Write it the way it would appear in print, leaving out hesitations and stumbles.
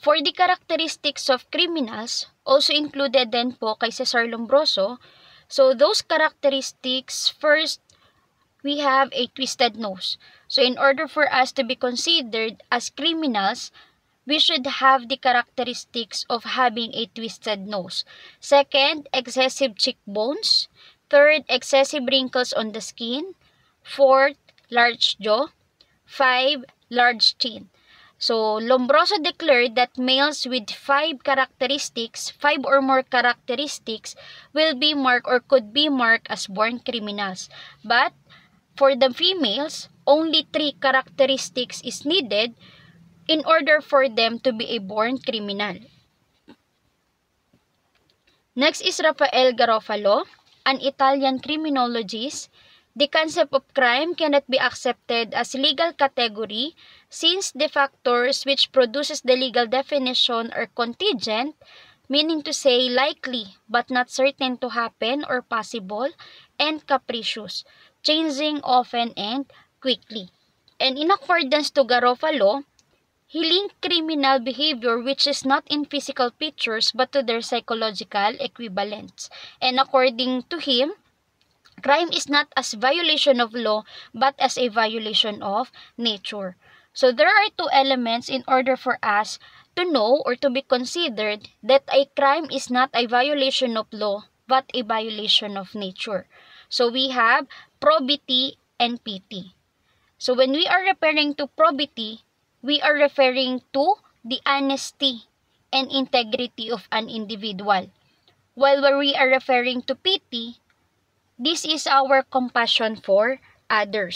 For the characteristics of criminals, also included din po kay Cesar Lombroso. So those characteristics, first, we have a twisted nose. So in order for us to be considered as criminals, we should have the characteristics of having a twisted nose. Second, excessive cheekbones. Third, excessive wrinkles on the skin. Fourth, large jaw. 5, large chin. So, Lombroso declared that males with 5 or more characteristics will be marked or could be marked as born criminals. But for the females, only 3 characteristics is needed in order for them to be a born criminal. Next is Rafael Garofalo, an Italian criminologist. The concept of crime cannot be accepted as legal category since the factors which produces the legal definition are contingent, meaning to say likely but not certain to happen or possible, and capricious, changing often and quickly. And in accordance to Garofalo, he linked criminal behavior which is not in physical features but to their psychological equivalents. And according to him, crime is not as violation of law but as a violation of nature. So there are 2 elements in order for us to know or to be considered that a crime is not a violation of law but a violation of nature. So we have probity and pity. So when we are referring to probity, we are referring to the honesty and integrity of an individual. While when we are referring to pity, this is our compassion for others.